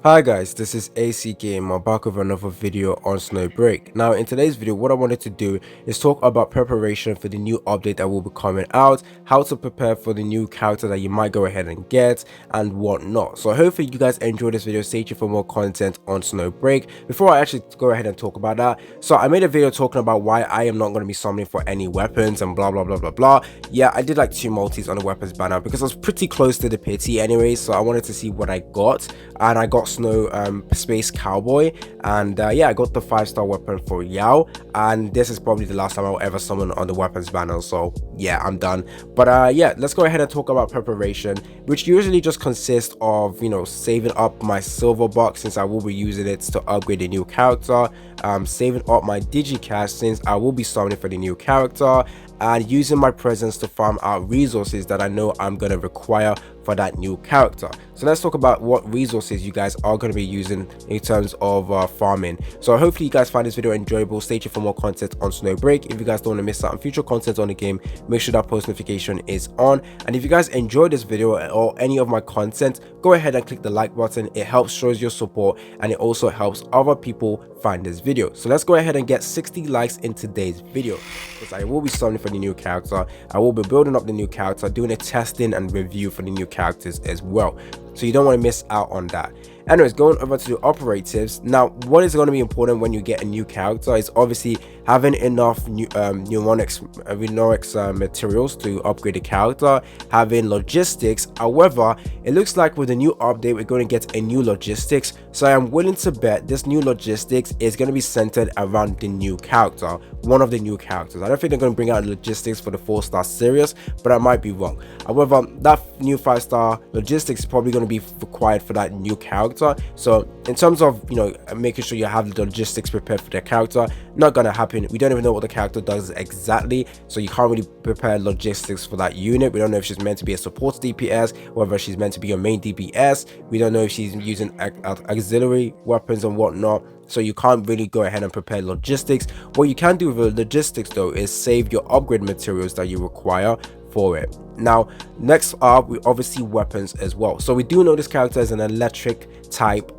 Hi guys, this is ACGamer back with another video on Snowbreak. Now in today's video, what I wanted to do is talk about preparation for the new update that will be coming out, how to prepare for the new character that you might go ahead and get, and whatnot. So hopefully you guys enjoy this video. Stay tuned for more content on Snowbreak. Before I actually go ahead and talk about that, so I made a video talking about why I am not going to be summoning for any weapons and blah blah blah blah blah. Yeah, I did like 2 multis on the weapons banner because I was pretty close to the pity anyway, so I wanted to see what I got, and I got Snow Space Cowboy, and yeah, I got the 5-star weapon for Yao, and this is probably the last time I'll ever summon on the weapons banner. So yeah, I'm done. But yeah, let's go ahead and talk about preparation, which usually just consists of, you know, saving up my silver box since I will be using it to upgrade a new character, saving up my digicash since I will be summoning for the new character, and using my presence to farm out resources that I know I'm going to require for that new character. So let's talk about what resources you guys are going to be using in terms of farming. So hopefully you guys find this video enjoyable. Stay tuned for more content on Snowbreak. If you guys don't want to miss out on future content on the game, make sure that post notification is on. And if you guys enjoyed this video or any of my content, go ahead and click the like button. It helps, shows your support, and it also helps other people find this video. So let's go ahead and get 60 likes in today's video, because I will be summoning for the new character. I will be building up the new character, doing a testing and review for the new characters as well, so you don't want to miss out on that. Anyways, going over to the operatives. Now, what is going to be important when you get a new character is obviously having enough mnemonics materials to upgrade the character, having logistics. However, it looks like with the new update we're going to get a new logistics, so I am willing to bet this new logistics is going to be centered around the new character, one of the new characters. I don't think they're going to bring out logistics for the 4-star series, but I might be wrong. However, that new 5-star logistics is probably going to be required for that new character. So in terms of, you know, making sure you have the logistics prepared for the character, not gonna happen. We don't even know what the character does exactly, so you can't really prepare logistics for that unit. We don't know if she's meant to be a support DPS, whether she's meant to be your main DPS. We don't know if she's using auxiliary weapons and whatnot, so you can't really go ahead and prepare logistics. What you can do with logistics though is save your upgrade materials that you require for it. Now, next up, we obviously weapons as well. So we do know this character is an electric type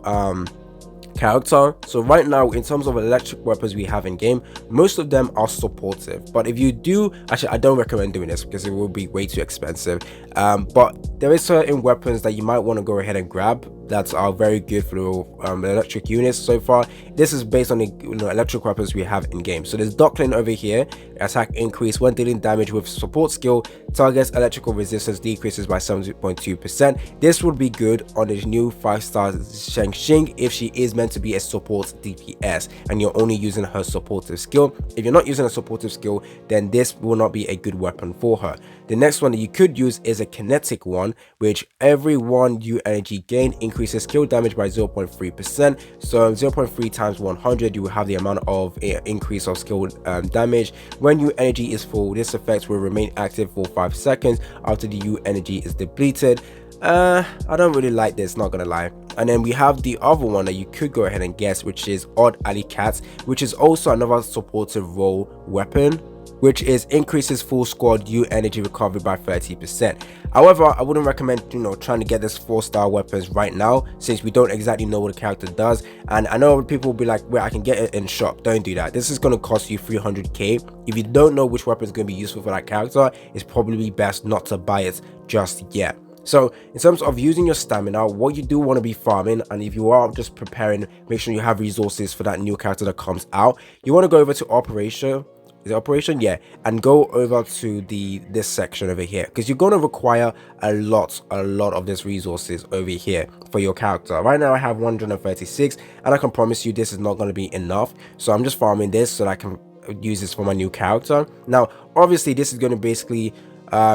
character. So right now, in terms of electric weapons we have in game, most of them are supportive. But if you do, actually, I don't recommend doing this because it will be way too expensive. But there is certain weapons that you might want to go ahead and grab that are very good for the electric units. So far, this is based on the electric weapons we have in game. So there's Duckling over here. Attack increase when dealing damage with support skill. Targets electrical resistance decreases by 70.2%. This would be good on the new 5-star Sheng Xing if she is meant to be a support DPS and you're only using her supportive skill. If you're not using a supportive skill, then this will not be a good weapon for her. The next one that you could use is a kinetic one, which every 1 U energy gain increases skill damage by 0.3%. So 0.3 times 100, you will have the amount of increase of skill damage. When U energy is full, this effect will remain active for 5 seconds after the U energy is depleted. I don't really like this, not gonna lie. And then we have the other one that you could go ahead and guess, which is Odd Alley Cat, which is also another supportive role weapon, which is increases full squad U energy recovery by 30%. However, I wouldn't recommend, you know, trying to get this 4-star weapons right now, since we don't exactly know what the character does. And I know people will be like, wait, I can get it in shop. Don't do that. This is going to cost you 300k. If you don't know which weapon is going to be useful for that character, it's probably best not to buy it just yet. So in terms of using your stamina, what you do want to be farming, and if you are just preparing, make sure you have resources for that new character that comes out. You want to go over to operation. Is it operation? Yeah, and go over to this section over here, because you're going to require a lot of these resources over here for your character. Right now I have 136, and I can promise you this is not going to be enough, so I'm just farming this so that I can use this for my new character. Now obviously this is going to basically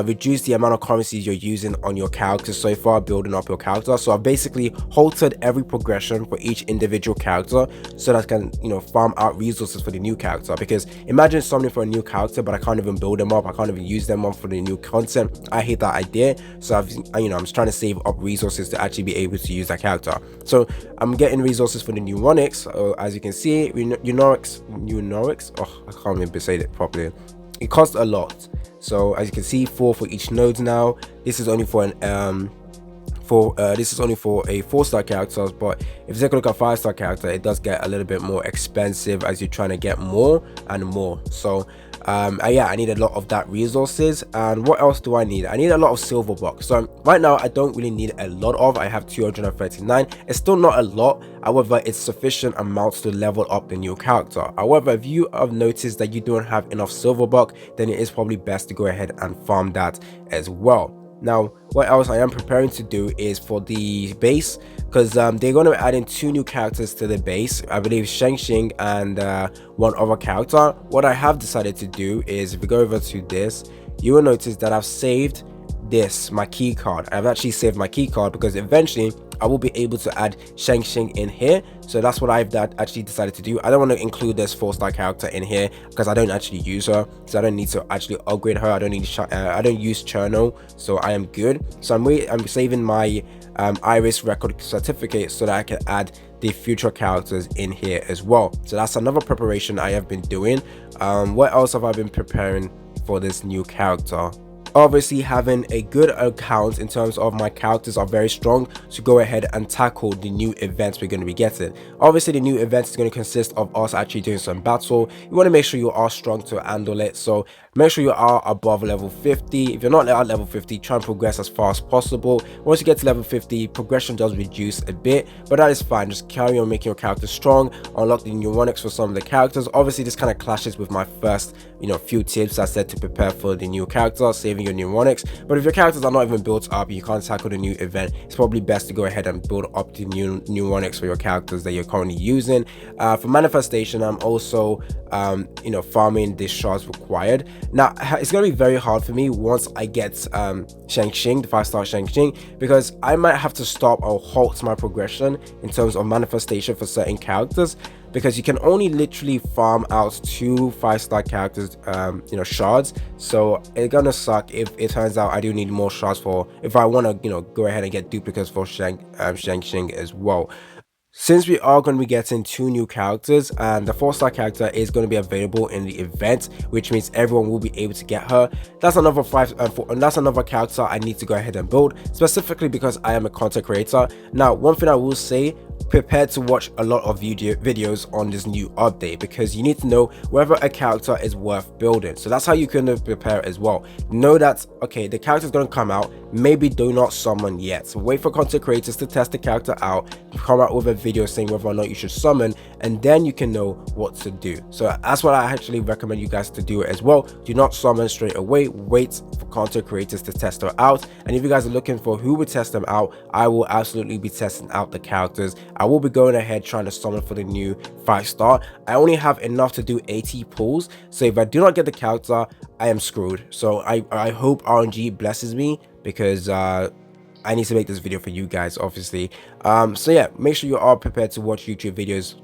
reduce the amount of currencies you're using on your character so far, building up your character. So I've basically halted every progression for each individual character so that I can, you know, farm out resources for the new character. Because imagine something for a new character, but I can't even build them up, I can't even use them up for the new content. I hate that idea. So I'm just trying to save up resources to actually be able to use that character. So I'm getting resources for the mnemonics. As you can see, mnemonics, oh, I can't even say it properly. It costs a lot. So as you can see, 4 for each node now. This is only for an for this is only for a 4-star character, but if you take a look at 5-star character, it does get a little bit more expensive as you're trying to get more and more. So yeah, I need a lot of that resources. And what else do I need? I need a lot of silver blocks. So right now I don't really need a lot of. I have 239. It's still not a lot, however it's sufficient amounts to level up the new character. However, if you have noticed that you don't have enough silver block, then it is probably best to go ahead and farm that as well. Now, what else I am preparing to do is for the base, because they're going to add in 2 new characters to the base. I believe Shang and one other character. What I have decided to do is, if we go over to this, you will notice that I've saved this, my key card. I've actually saved my key card because eventually I will be able to add Shang in here. So that's what I've actually decided to do. I don't want to include this 4-star character in here because I don't actually use her, so I don't need to actually upgrade her. I don't need I don't use Cherno, so I am good. So I'm saving my Iris record certificate so that I can add the future characters in here as well. So that's another preparation I have been doing. What else have I been preparing for this new character? Obviously, having a good account in terms of my characters are very strong to go ahead and tackle the new events we're going to be getting. Obviously, the new events is going to consist of us actually doing some battle. You want to make sure you are strong to handle it, so make sure you are above level 50. If you're not at level 50, try and progress as far as possible. Once you get to level 50, progression does reduce a bit, but that is fine. Just carry on making your character strong, unlock the neuronics for some of the characters. Obviously, this kind of clashes with my first few tips I said to prepare for the new character, saving your neuronics. But if your characters are not even built up, you can't tackle the new event, it's probably best to go ahead and build up the new neuronics for your characters that you're currently using. For manifestation, I'm also farming the shards required. Now it's gonna be very hard for me once I get Shang-Chi, the 5-star Shang-Chi, because I might have to stop or halt my progression in terms of manifestation for certain characters, because you can only literally farm out 2 5-star characters shards. So it's gonna suck if it turns out I do need more shards for if I want to go ahead and get duplicates for Shang-Chi as well. Since we are going to be getting 2 new characters, and the 4-star character is going to be available in the event, which means everyone will be able to get her. That's another that's another character I need to go ahead and build, specifically because I am a content creator. Now, one thing I will say, prepare to watch a lot of videos on this new update, because you need to know whether a character is worth building. So that's how you can prepare as well. Know that, okay, the character is going to come out, maybe do not summon yet. So wait for content creators to test the character out, come out with a video saying whether or not you should summon, and then you can know what to do. So that's what I actually recommend you guys to do as well. Do not summon straight away, wait for content creators to test her out. And if you guys are looking for who would test them out, I will absolutely be testing out the characters. I will be going ahead trying to summon for the new 5-star. I only have enough to do 80 pulls, so if I do not get the character, I am screwed. So I hope RNG blesses me, because I need to make this video for you guys, obviously. So yeah, make sure you are prepared to watch YouTube videos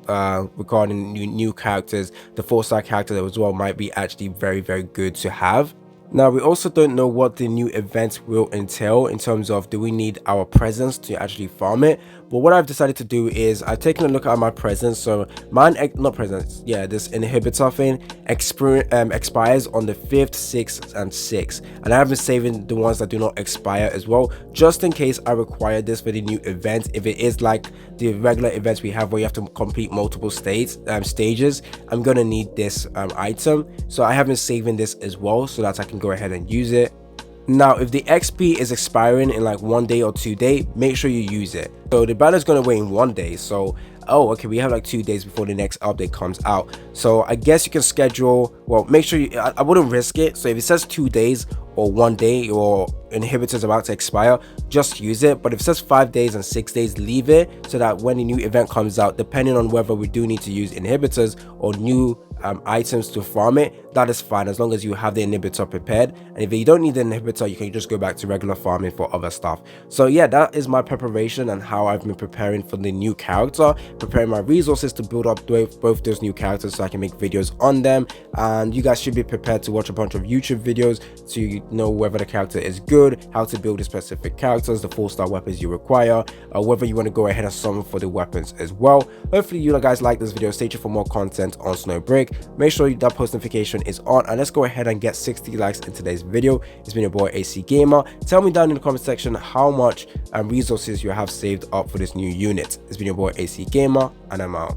regarding new characters. The 4-star character as well might be actually very good to have. Now, we also don't know what the new event will entail in terms of, do we need our presence to actually farm it? But what I've decided to do is I've taken a look at my presence. So mine, not presence, yeah, this inhibitor thing expires on the 5th, 6th and 6th, and I have been saving the ones that do not expire as well, just in case I require this for the new event. If it is like the regular events we have where you have to complete multiple stages, I'm gonna need this item. So I have been saving this as well so that I can go ahead and use it. Now, if the XP is expiring in like 1 day or 2 days, make sure you use it. So the banner is going to wait in 1 day. So, oh, okay, we have like 2 days before the next update comes out. So I guess you can schedule, well, make sure you, I wouldn't risk it. So if it says 2 days or 1 day, or inhibitor is about to expire, just use it. But if it says 5 days and 6 days, leave it, so that when the new event comes out, depending on whether we do need to use inhibitors or new items to farm it, that is fine, as long as you have the inhibitor prepared. And if you don't need the inhibitor, you can just go back to regular farming for other stuff. So yeah, that is my preparation and how I've been preparing for the new character, preparing my resources to build up both those new characters so I can make videos on them. And you guys should be prepared to watch a bunch of YouTube videos to know whether the character is good, how to build the specific characters, the 4-star weapons you require, or whether you want to go ahead and summon for the weapons as well. Hopefully you guys like this video. Stay tuned for more content on Snowbreak. make sure that post notification is on, and let's go ahead and get 60 likes in today's video. It's been your boy ACGamer. Tell me down in the comment section how much resources you have saved up for this new unit. It's been your boy ACGamer, and I'm out.